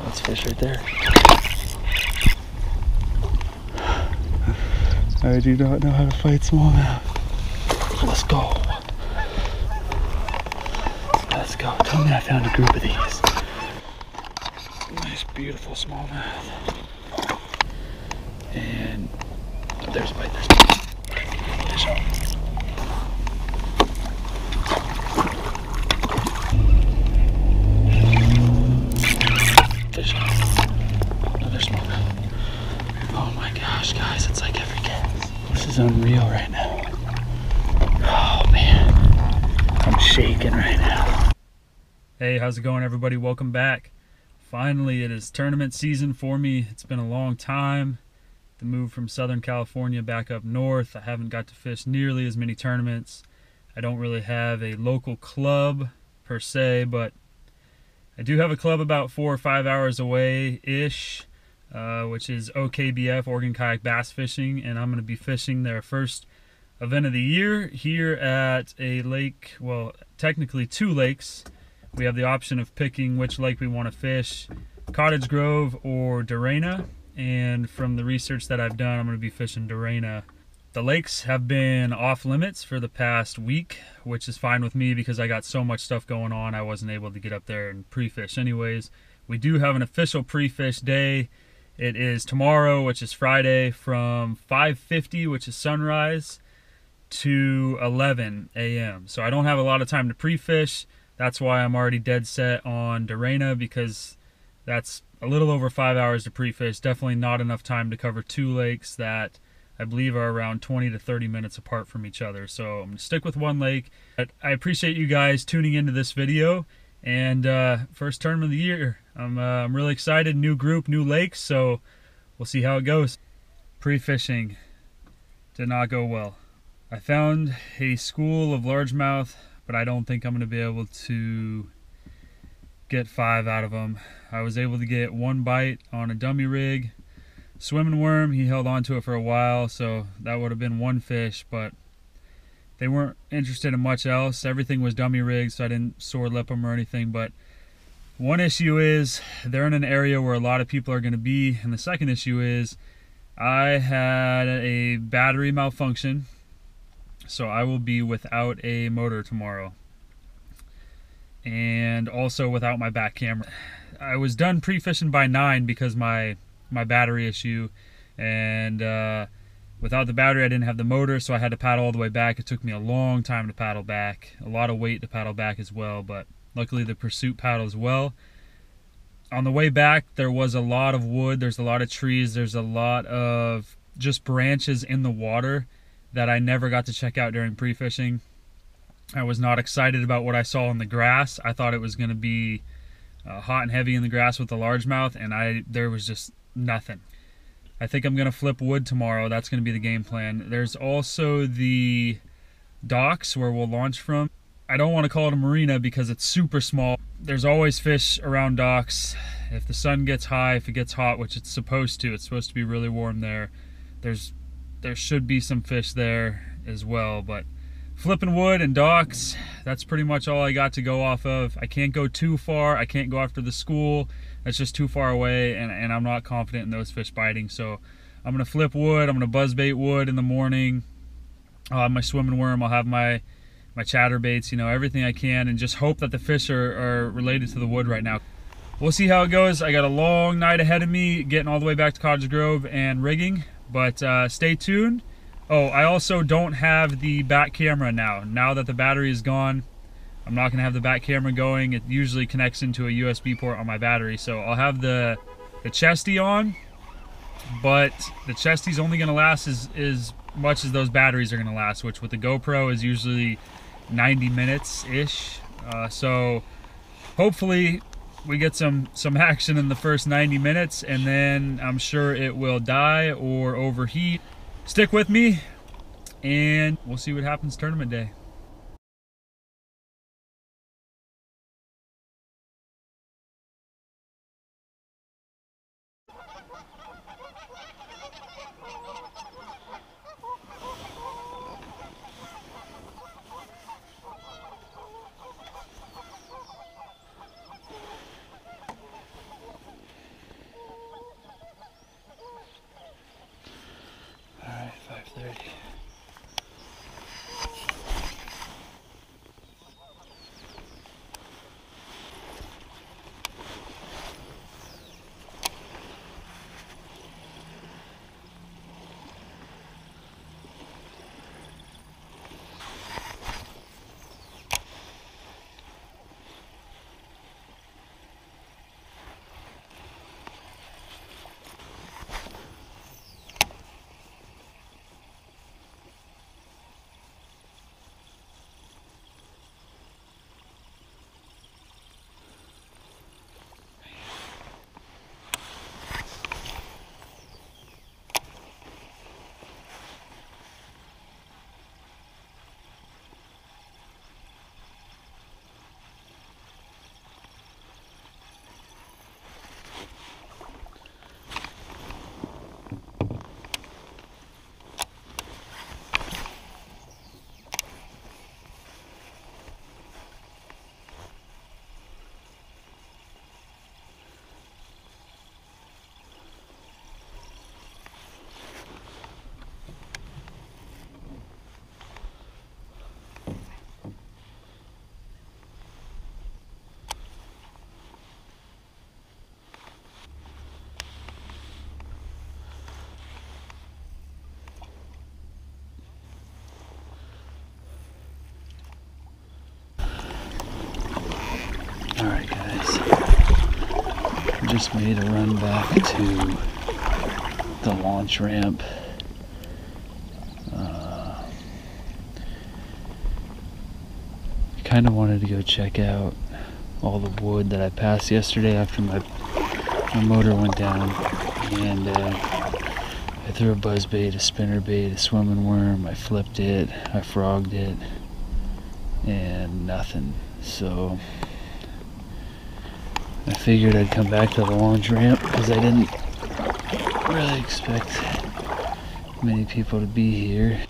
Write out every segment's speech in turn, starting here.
That's fish right there. I do not know how to fight smallmouth. Let's go. Let's go. Tell me I found a group of these. Nice, beautiful smallmouth. And there's a bite, there's a bite. Fish on. Fish on. Another smallmouth. Oh my gosh, guys, it's like every cast. This is unreal right now. Oh man, I'm shaking right now. Hey, how's it going, everybody? Welcome back. Finally, it is tournament season for me. It's been a long time. The move from Southern California back up north. I haven't got to fish nearly as many tournaments. I don't really have a local club per se, but I do have a club about 4 or 5 hours away-ish, which is OKBF, Oregon Kayak Bass Fishing, and I'm going to be fishing their first event of the year here at a lake, well, technically 2 lakes. We have the option of picking which lake we want to fish, Cottage Grove or Dorena, and from the research that I've done, I'm going to be fishing Dorena. The lakes have been off limits for the past week, which is fine with me because I got so much stuff going on I wasn't able to get up there and pre-fish anyways. We do have an official pre-fish day. It is tomorrow, which is Friday, from 5:50, which is sunrise, to 11 a.m. So I don't have a lot of time to pre-fish. That's why I'm already dead set on Dorena, because that's a little over 5 hours to pre-fish. Definitely not enough time to cover 2 lakes that I believe are around 20 to 30 minutes apart from each other. So I'm gonna stick with 1 lake. But I appreciate you guys tuning into this video. And first tournament of the year. I'm really excited. New group, new lakes, so we'll see how it goes. Pre-fishing did not go well. I found a school of largemouth, but I don't think I'm going to be able to get 5 out of them. I was able to get 1 bite on a dummy rig. Swimming worm, he held on to it for a while, so that would have been 1 fish, but they weren't interested in much else. Everything was dummy rigs, so I didn't sword lip them or anything. But one issue is they're in an area where a lot of people are going to be, and the second issue is I had a battery malfunction, so I will be without a motor tomorrow, and also without my back camera. I was done pre-fishing by 9 because my battery issue, and without the battery I didn't have the motor, so I had to paddle all the way back. It took me a long time to paddle back, a lot of weight to paddle back as well, but luckily the Pursuit paddles well. On the way back there was a lot of wood, there's a lot of trees, there's a lot of just branches in the water that I never got to check out during pre-fishing. I was not excited about what I saw in the grass. I thought it was going to be hot and heavy in the grass with the largemouth, and there was just nothing. I think I'm going to flip wood tomorrow. That's going to be the game plan. There's also the docks where we'll launch from. I don't want to call it a marina because it's super small. There's always fish around docks. If the sun gets high, if it gets hot, which it's supposed to be really warm there, there should be some fish there as well. But flipping wood and docks, that's pretty much all I got to go off of. I can't go too far. I can't go after the school. That's just too far away, and I'm not confident in those fish biting. So I'm going to flip wood. I'm going to buzzbait wood in the morning. I'll have my swimming worm. I'll have my chatterbaits, you know, everything I can, and just hope that the fish are related to the wood right now. We'll see how it goes. I got a long night ahead of me getting all the way back to Cottage Grove and rigging, but stay tuned. Oh, I also don't have the back camera now. Now that the battery is gone, I'm not going to have the back camera going. It usually connects into a USB port on my battery, so I'll have the chesty on, but the chesty's only going to last as much as those batteries are going to last, which with the GoPro is usually 90 minutes-ish. So hopefully we get some action in the first 90 minutes, and then I'm sure it will die or overheat. Stick with me, and we'll see what happens tournament day. just made a run back to the launch ramp. Kind of wanted to go check out all the wood that I passed yesterday after my motor went down, and I threw a buzzbait, a spinnerbait, a swimming worm. I flipped it, I frogged it, and nothing. So I figured I'd come back to the launch ramp because I didn't really expect many people to be here.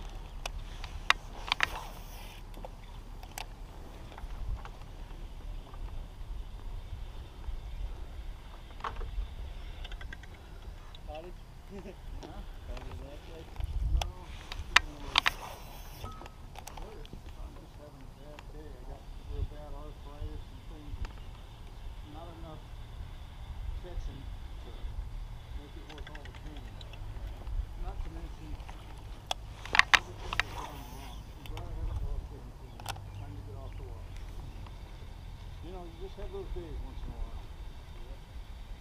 You just have those days once in a while.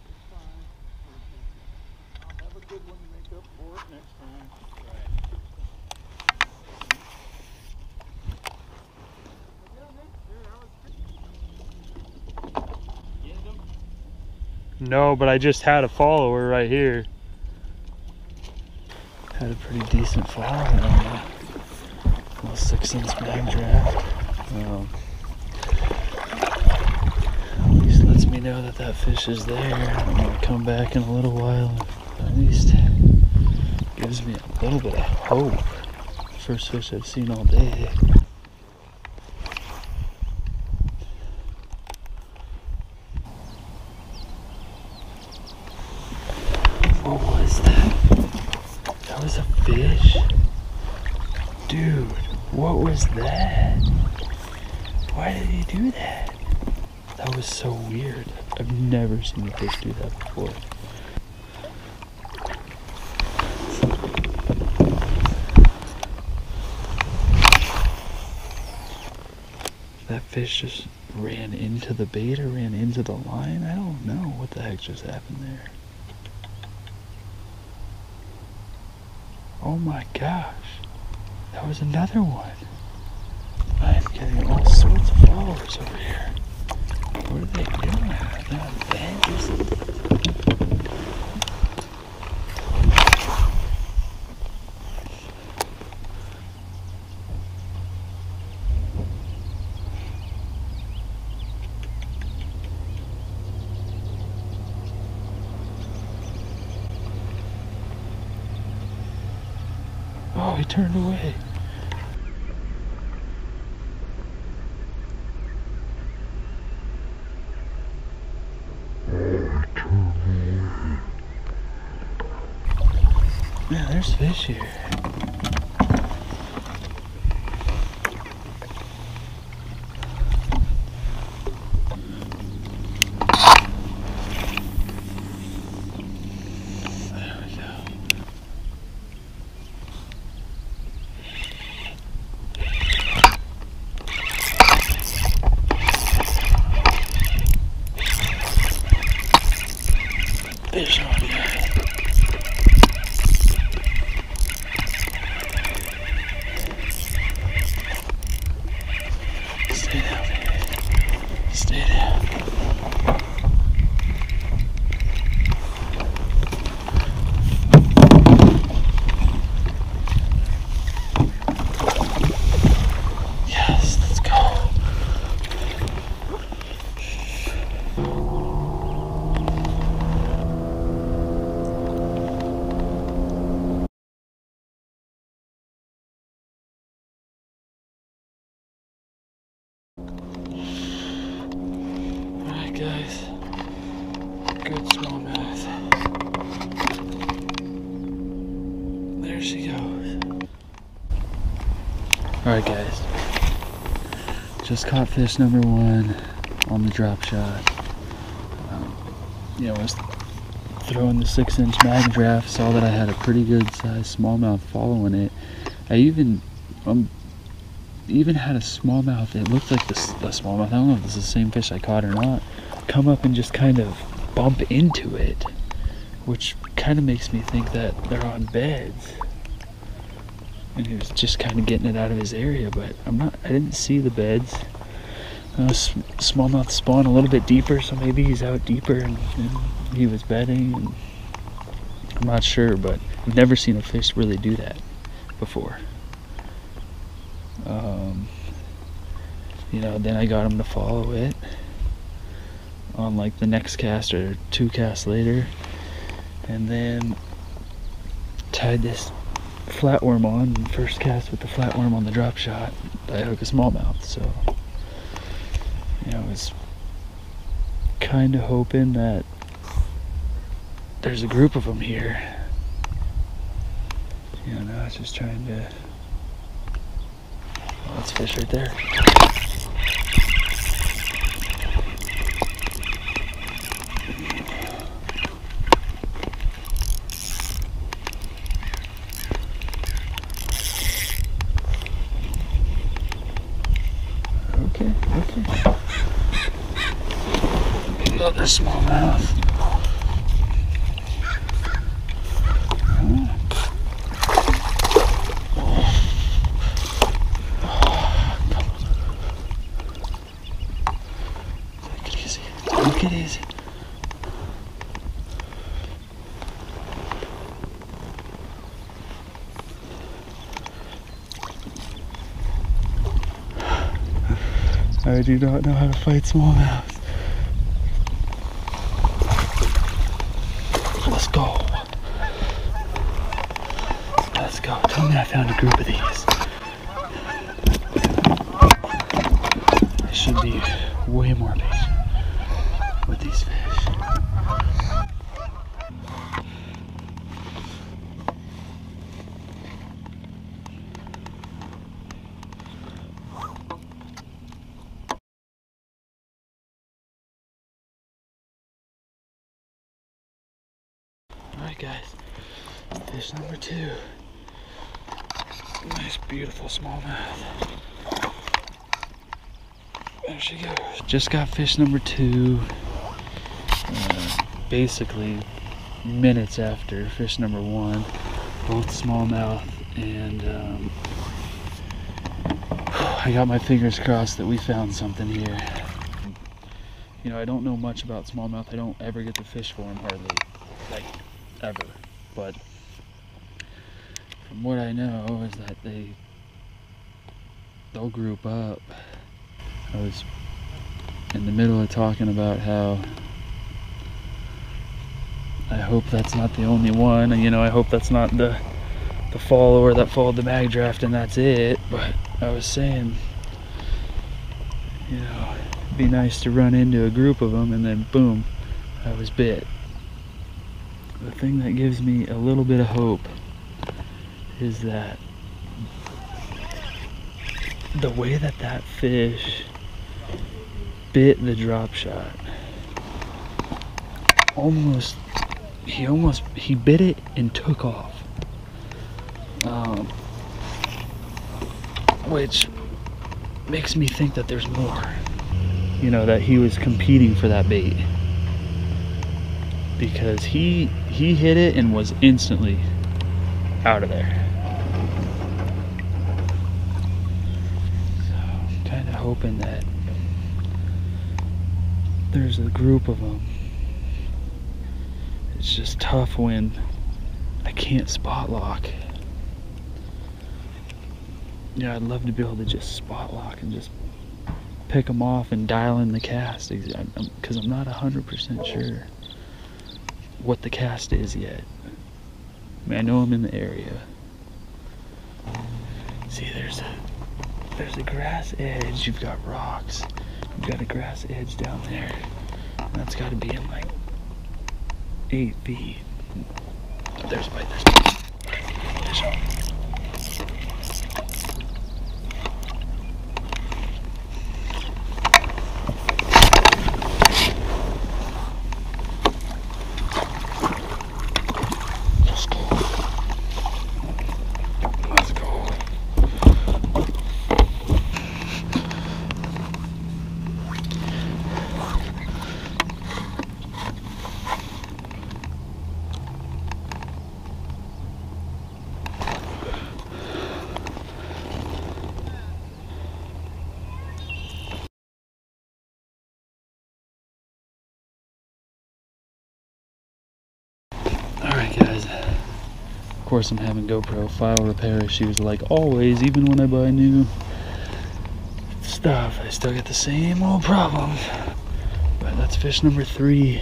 It's fine. I'll have a good one to make up for it next time. Right. No, but I just had a follower right here. Had a pretty decent follower on that. Little 6-inch mag draft. At least lets me know that that fish is there. I'm gonna come back in a little while. At least gives me a little bit of hope. First fish I've seen all day. What was that? That was a fish? Dude, what was that? Why did he do that? That was so weird. I've never seen a fish do that before. That fish just ran into the bait or ran into the line? I don't know what the heck just happened there. Oh my gosh. That was another one. I'm getting all sorts of followers over here. What are they doing? They're on the bench or something? Oh, he turned away. Man, there's fish here. There we go. Fish on here. Stay down. Stay down. Yes, let's go. Alright guys, good smallmouth. There she goes. Alright guys, just caught fish number 1 on the drop shot. I was throwing the 6-inch mag draft, saw that I had a pretty good sized smallmouth following it. I even had a smallmouth. It looked like a smallmouth. I don't know if this is the same fish I caught or not. Come up and just kind of bump into it, which kind of makes me think that they're on beds. And he was just kind of getting it out of his area, but I didn't see the beds. Smallmouth spawn a little bit deeper, so maybe he's out deeper and he was bedding. And I'm not sure, but I've never seen a fish really do that before. You know, then I got him to follow it on like the next cast or 2 casts later, and then tied this flatworm on. First cast with the flatworm on the drop shot, I hook a smallmouth. So, you know, I was kind of hoping that there's a group of them here. You know, now it's just trying to. Oh, that's fish right there. Okay. Another smallmouth. Take it easy. Take it easy. I do not know how to fight smallmouths. Let's go. Let's go. Tell me I found a group of these. I should be way more patient with these fish. Alright guys, fish number 2. Nice beautiful smallmouth. There she goes. Just got fish number 2. Basically minutes after fish number 1. Both smallmouth, and I got my fingers crossed that we found something here. You know, I don't know much about smallmouth. I don't ever get to fish for them hardly. Like, ever, but from what I know is that they'll group up. I was in the middle of talking about how I hope that's not the only one, and you know, I hope that's not the follower that followed the mag draft and that's it, but I was saying, you know, it'd be nice to run into a group of them and then boom, I was bit. The thing that gives me a little bit of hope is that the way that that fish bit the drop shot, he bit it and took off, which makes me think that there's more, you know, that he was competing for that bait. Because he hit it and was instantly out of there. So I'm kind of hoping that there's a group of them. It's just tough when I can't spot lock. Yeah, I'd love to be able to just spot lock and just pick them off and dial in the cast, because I'm not 100% sure what the cast is yet. I mean, I know I'm in the area. See, there's a grass edge. You've got rocks. You've got a grass edge down there. And that's got to be in like 8 feet. There's a bite. There's a bite. Fish on. course, I'm having GoPro file repair issues like always. Even when I buy new stuff, I still get the same old problems. But that's fish number 3.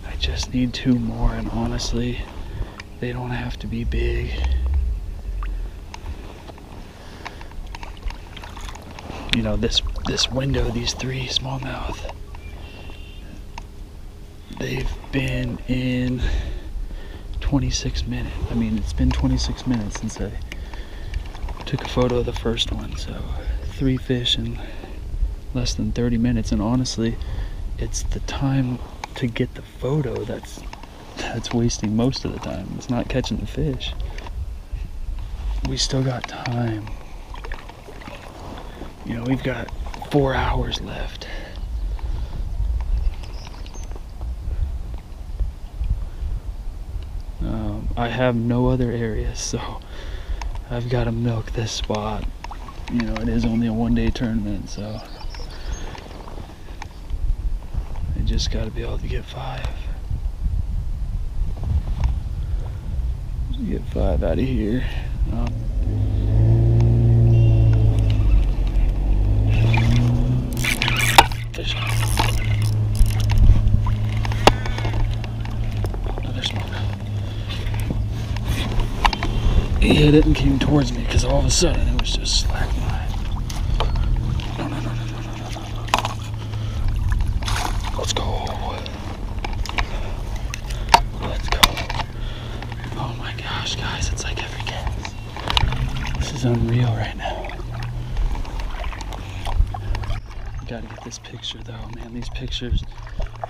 I just need 2 more, and honestly, they don't have to be big. You know, this window, these 3 smallmouth, they've been in 26 minutes. I mean, it's been 26 minutes since I took a photo of the first one, so 3 fish in less than 30 minutes, and honestly, it's the time to get the photo that's wasting most of the time. It's not catching the fish. We still got time. You know, we've got 4 hours left. I have no other areas, so I've got to milk this spot. You know, it is only a 1-day tournament, so I just got to be able to get 5. Get 5 out of here. Fish on. Another smoke. He hit it and came towards me because all of a sudden it was just slack line. No. Let's go. Let's go. Oh my gosh, guys, it's like every cast. This is unreal right now. Gotta get this picture though, man. These pictures,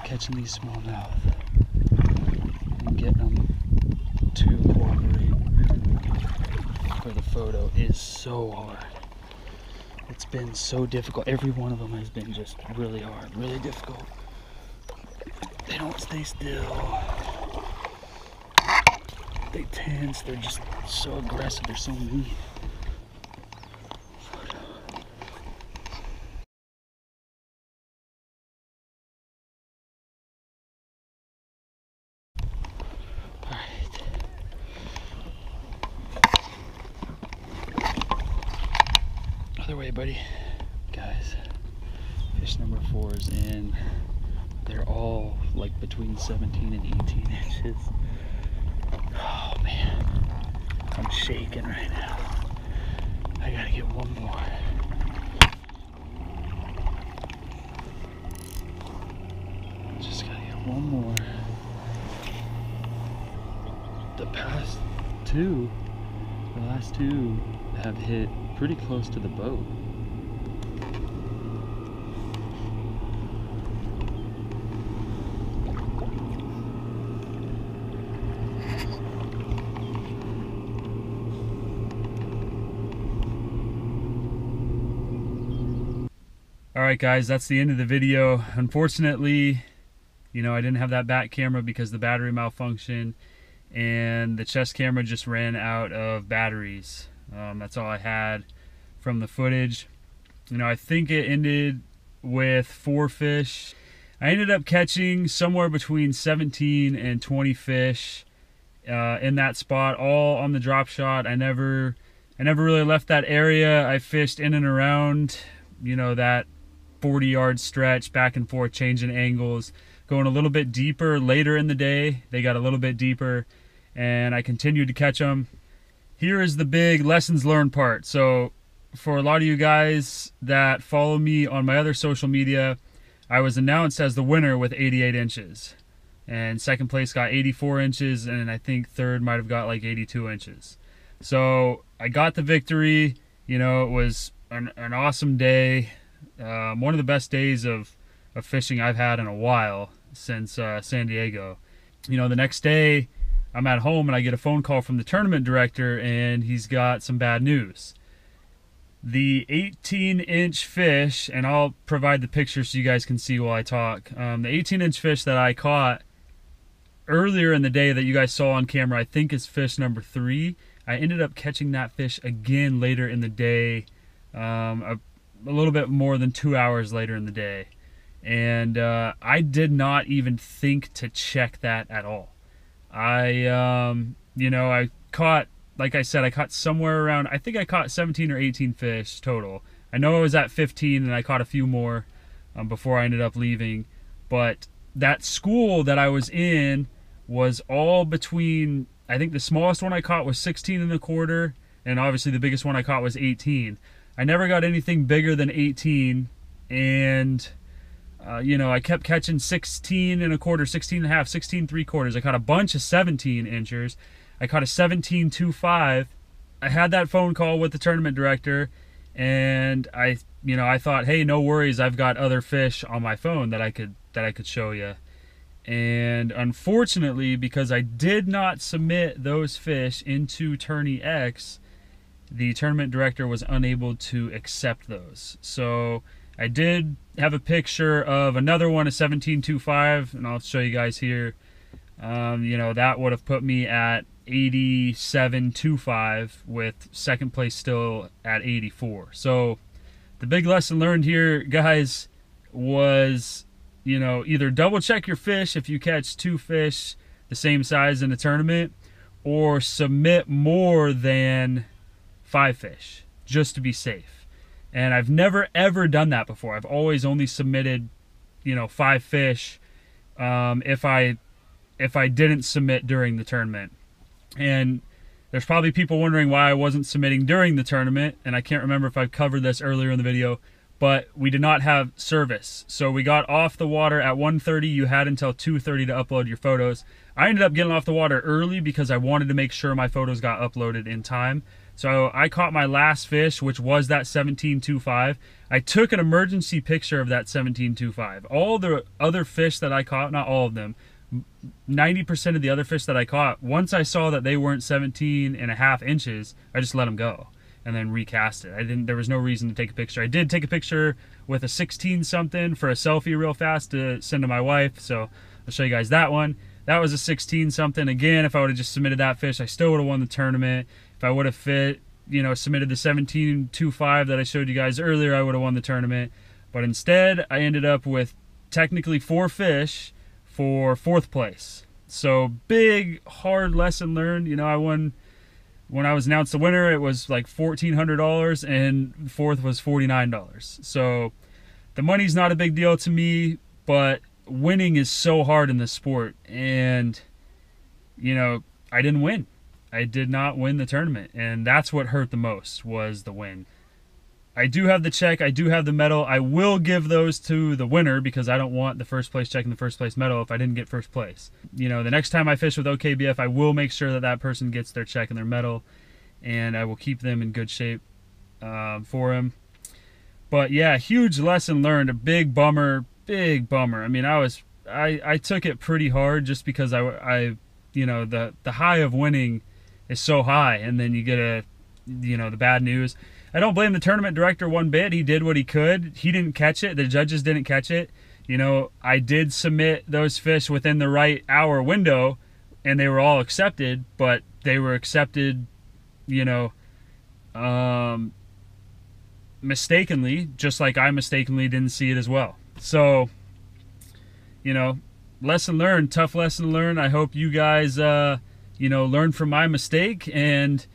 catching these smallmouth and getting them to cooperate for the photo is so hard. It's been so difficult. Every one of them has been just really hard, really difficult. They don't stay still. They tense. They're just so aggressive. They're so mean. Other way, buddy. Guys, fish number 4 is in. They're all like between 17 and 18 inches. Oh man, I'm shaking right now. I gotta get 1 more. Just gotta get 1 more. The last 2 have hit pretty close to the boat. Alright guys, that's the end of the video. Unfortunately, you know, I didn't have that back camera because the battery malfunctioned and the chest camera just ran out of batteries. That's all I had from the footage. You know, I think it ended with 4 fish. I ended up catching somewhere between 17 and 20 fish in that spot, all on the drop shot. I never really left that area. I fished in and around, you know, that 40-yard stretch, back and forth, changing angles, going a little bit deeper later in the day. They got a little bit deeper, and I continued to catch them. Here is the big lessons learned part. So for a lot of you guys that follow me on my other social media, I was announced as the winner with 88 inches. And second place got 84 inches, and I think third might have got like 82 inches. So I got the victory. You know, it was an awesome day. One of the best days of fishing I've had in a while since San Diego. You know, the next day I'm at home and I get a phone call from the tournament director, and he's got some bad news. The 18-inch fish, and I'll provide the picture so you guys can see while I talk. The 18-inch fish that I caught earlier in the day that you guys saw on camera, I think is fish number 3. I ended up catching that fish again later in the day, a little bit more than 2 hours later in the day. And I did not even think to check that at all. I you know, I caught, like I said, I caught somewhere around, I think I caught 17 or 18 fish total. I know I was at 15 and I caught a few more before I ended up leaving. But that school that I was in was all between, I think the smallest one I caught was 16 1/4, and obviously the biggest one I caught was 18. I never got anything bigger than 18, and you know, I kept catching 16 1/4, 16 1/2, 16 3/4. I caught a bunch of 17 inchers. I caught a 17 2.5. I had that phone call with the tournament director, and I thought, hey, no worries, I've got other fish on my phone that I could show you. And unfortunately, because I did not submit those fish into Tourney X, the tournament director was unable to accept those. So I did have a picture of another one, a 17 2.5, and I'll show you guys here. You know, that would have put me at 87 2.5 with second place still at 84. So the big lesson learned here, guys, was, you know, either double check your fish if you catch 2 fish the same size in a tournament, or submit more than 5 fish just to be safe. And I've never ever done that before. I've always only submitted, you know, 5 fish if I didn't submit during the tournament. And there's probably people wondering why I wasn't submitting during the tournament, and I can't remember if I covered this earlier in the video, but we did not have service. So we got off the water at 1:30. You had until 2:30 to upload your photos. I ended up getting off the water early because I wanted to make sure my photos got uploaded in time. So I caught my last fish, which was that 17 2.5. I took an emergency picture of that 17 2.5. All the other fish that I caught, not all of them, 90% of the other fish that I caught, once I saw that they weren't 17 1/2 inches, I just let them go and then recast it. There was no reason to take a picture. I did take a picture with a 16 something for a selfie real fast to send to my wife, so I'll show you guys that one. That was a 16 something. Again, if I would have just submitted that fish, I still would have won the tournament. If I would have submitted the 17 2.5 that I showed you guys earlier, I would have won the tournament. But instead, I ended up with technically 4 fish for 4th place. So big, hard lesson learned. You know, I won, when I was announced the winner, it was like $1,400, and 4th was $49. So the money's not a big deal to me, but winning is so hard in this sport. And, you know, I didn't win. I did not win the tournament, and that's what hurt the most, was the win. I do have the check, I do have the medal. I will give those to the winner because I don't want the 1st place check and the 1st place medal if I didn't get 1st place. You know, the next time I fish with OKBF, I will make sure that that person gets their check and their medal, and I will keep them in good shape for him. But yeah, huge lesson learned. A big bummer, big bummer. I mean, I took it pretty hard just because I you know, the high of winning is so high, and then you get the bad news. I don't blame the tournament director one bit. He did what he could. He didn't catch it. The judges didn't catch it. You know, I did submit those fish within the right hour window, and they were all accepted, but they were accepted, you know, mistakenly, just like I mistakenly didn't see it as well. So, you know, lesson learned, tough lesson learned. I hope you guys, you know, learn from my mistake. And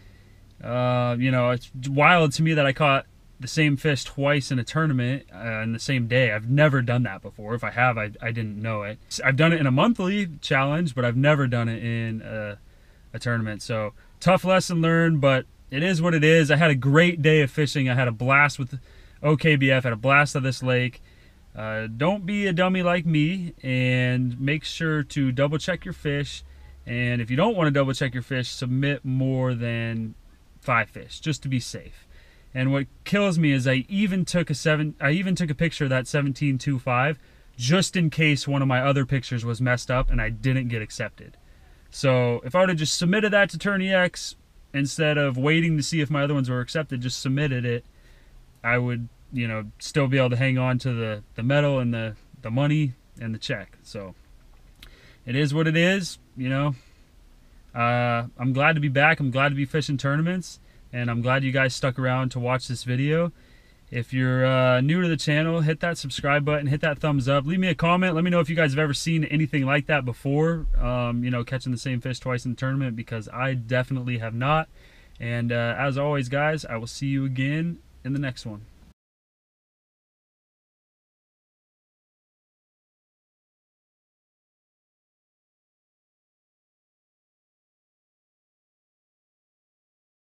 you know, it's wild to me that I caught the same fish twice in a tournament in the same day. I've never done that before. If I have, I didn't know it. I've done it in a monthly challenge, but I've never done it in a tournament. So tough lesson learned, but it is what it is. I had a great day of fishing. I had a blast with OKBF, had a blast of this lake. Don't be a dummy like me, and make sure to double check your fish. And if you don't want to double check your fish, submit more than 5 fish just to be safe. And what kills me is I even took a picture of that 17 2.5 just in case one of my other pictures was messed up and I didn't get accepted. So if I would have just submitted that to Tourney X instead of waiting to see if my other ones were accepted, just submitted it, I would, you know, still be able to hang on to the medal and the money and the check. So it is what it is, you know. I'm glad to be back. I'm glad to be fishing tournaments, and I'm glad you guys stuck around to watch this video. If you're new to the channel, hit that subscribe button, hit that thumbs up, leave me a comment. Let me know if you guys have ever seen anything like that before, you know, catching the same fish twice in the tournament, because I definitely have not. And as always, guys, I will see you again in the next one.